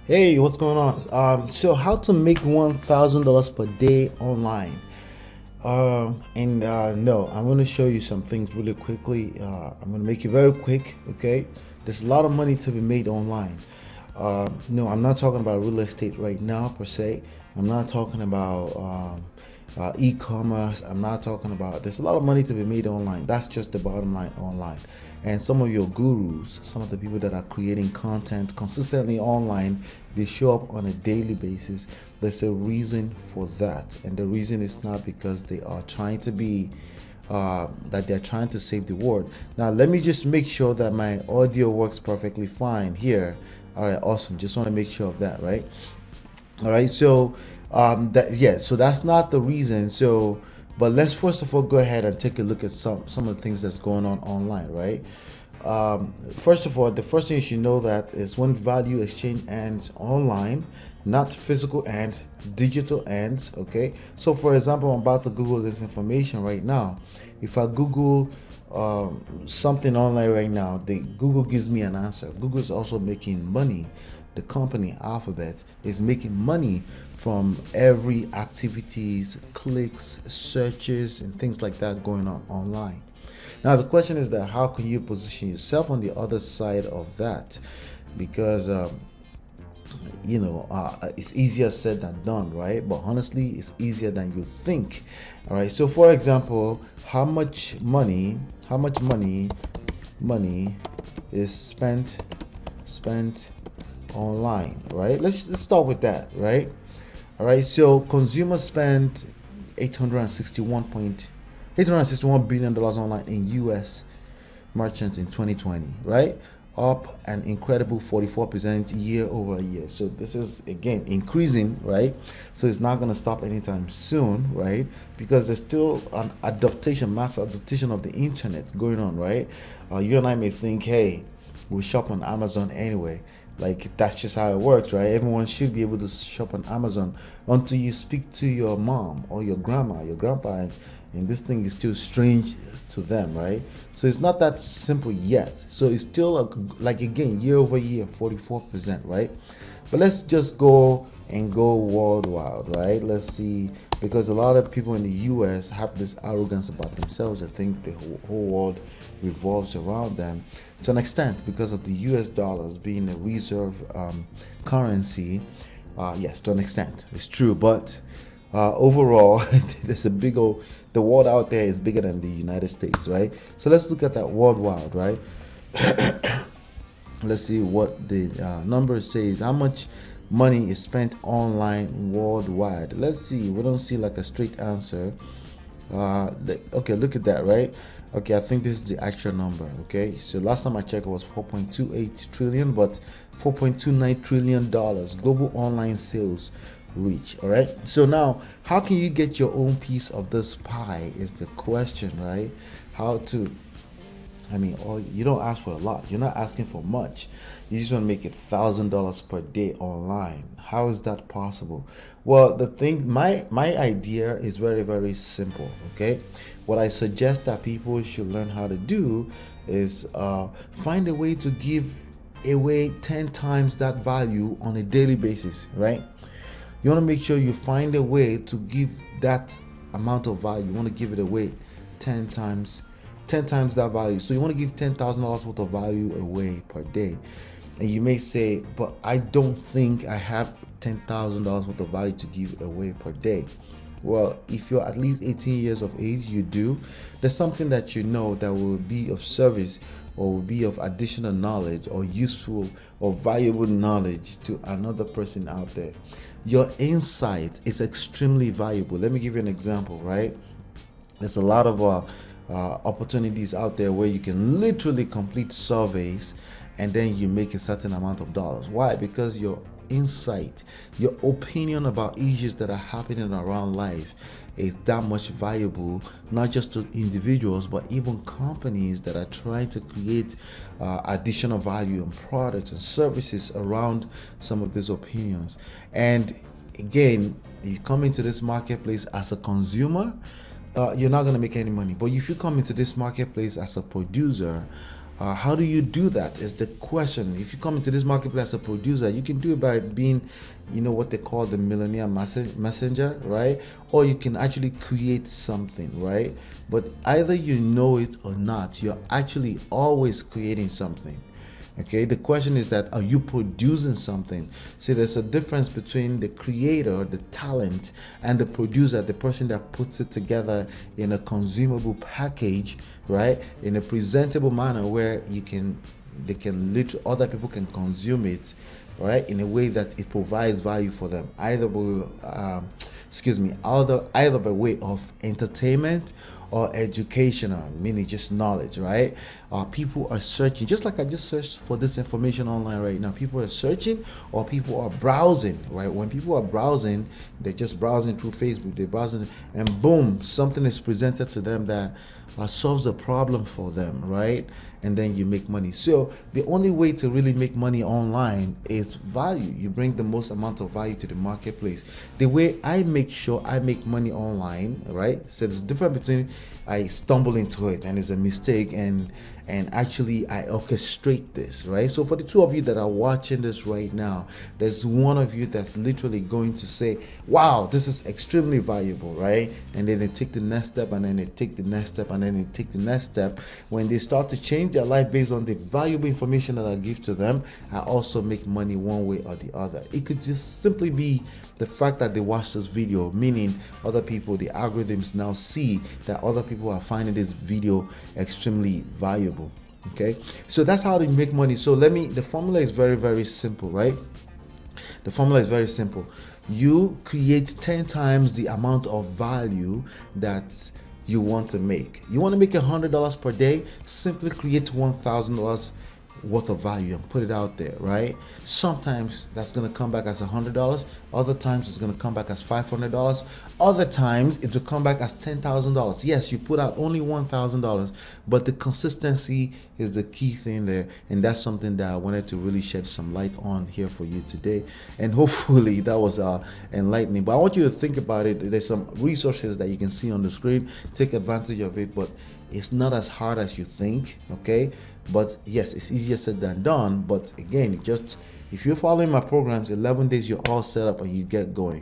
Hey, what's going on? So how to make $1,000 per day online? And no, I'm going to show you some things really quickly. I'm going to make it very quick. Okay, there's a lot of money to be made online. No, I'm not talking about real estate right now per se. I'm not talking about e-commerce. I'm not talking about. There's a lot of money to be made online. That's just the bottom line online. And some of your gurus, some of the people that are creating content consistently online, they show up on a daily basis. There's a reason for that, and the reason is not because they are trying to be that they're trying to save the world. Now, let me just make sure that my audio works perfectly fine here. All right, awesome. Just want to make sure of that, right? All right, so that yeah, so that's not the reason. So, but let's first of all go ahead and take a look at some of the things that's going on online, right? First of all, the first thing you should know that is when value exchange ends online, not physical and digital ends. Okay, so for example, I'm about to Google this information right now. If I Google something online right now, the Google gives me an answer. Google is also making money. The company Alphabet is making money from every activities, clicks, searches, and things like that going on online. Now the question is that how can you position yourself on the other side of that? Because it's easier said than done, right? But honestly, it's easier than you think. All right. So for example, how much money is spent online, right? Let's start with that, right? All right. So consumers spent 861 billion dollars online in U.S. merchants in 2020, right? Up an incredible 44% year over year. So this is again increasing, right? So it's not going to stop anytime soon, right? Because there's still an adaptation, mass adaptation of the internet going on, right? You and I may think, hey, we shop on Amazon anyway. Like that's just how it works, right? Everyone should be able to shop on Amazon until you speak to your mom or your grandma, your grandpa, and this thing is still strange to them, right? So it's not that simple yet. So it's still like again year over year, 44%, right? But let's just go worldwide, right? Let's see, because a lot of people in the U.S. have this arrogance about themselves. I think the whole world revolves around them to an extent because of the U.S. dollars being a reserve currency. Yes, to an extent, it's true, but overall, there's a big old, the world out there is bigger than the United States, right? So let's look at that worldwide, right? Let's see what the number says. How much money is spent online worldwide? Let's see. We don't see like a straight answer. Okay, look at that, right? Okay, I think this is the actual number. Okay, so last time I checked it was 4.28 trillion, but 4.29 trillion dollars global online sales reach. All right, so now how can you get your own piece of this pie is the question, right? How to, I mean, you don't ask for a lot. You're not asking for much. You just want to make $1,000 per day online. How is that possible? Well, the thing, my idea is very very simple. Okay, what I suggest that people should learn how to do is find a way to give away 10 times that value on a daily basis. Right? You want to make sure you find a way to give that amount of value. You want to give it away 10 times 10 times that value. So you want to give $10,000 worth of value away per day. And you may say, but I don't think I have $10,000 worth of value to give away per day. Well, if you're at least 18 years of age, you do. There's something that you know that will be of service or will be of additional knowledge or useful or valuable knowledge to another person out there. Your insight is extremely valuable. Let me give you an example, right? There's a lot of opportunities out there where you can literally complete surveys and then you make a certain amount of dollars. Why? Because your insight, your opinion about issues that are happening around life is that much valuable, not just to individuals, but even companies that are trying to create additional value in products and services around some of these opinions. And again, you come into this marketplace as a consumer, you're not going to make any money. But if you come into this marketplace as a producer, How do you do that is the question. If you come into this marketplace as a producer, you can do it by being, what they call the millionaire messenger, right? Or you can actually create something, right? But either you know it or not, you're actually always creating something. Okay, the question is that, are you producing something? See, there's a difference between the creator, the talent, and the producer, the person that puts it together in a consumable package, right? In a presentable manner where other people can consume it, right? In a way that it provides value for them, either by way of entertainment or educational, meaning just knowledge, right? People are searching, just like I just searched for this information online right now. People are searching or people are browsing, right? When people are browsing, they're just browsing through Facebook, they're browsing, and boom, something is presented to them that solves a problem for them, right? And then you make money. So the only way to really make money online is value. You bring the most amount of value to the marketplace. The way I make sure I make money online, right? So it's different between I stumble into it and it's a mistake and actually I orchestrate this, right? So for the two of you that are watching this right now, there's one of you that's literally going to say, wow, this is extremely valuable, right? And then they take the next step, and then they take the next step, and then they take the next step. When they start to change their life based on the valuable information that I give to them, I also make money one way or the other. It could just simply be the fact that they watch this video, meaning other people, the algorithms now see that other people are finding this video extremely valuable. Okay, so that's how to make money. So the formula is very, very simple, right? The formula is very simple. You create 10 times the amount of value that you want to make. You want to make $100 per day, simply create $1,000 worth of value and put it out there, right? Sometimes that's going to come back as $100. Other times it's going to come back as $500. Other times it will come back as $10,000. Yes, you put out only $1,000, but the consistency is the key thing there, and that's something that I wanted to really shed some light on here for you today. And hopefully that was enlightening. But I want you to think about it. There's some resources that you can see on the screen. Take advantage of it, but it's not as hard as you think, okay? But yes, it's easier said than done. But again, if you're following my programs, 11 days, you're all set up and you get going.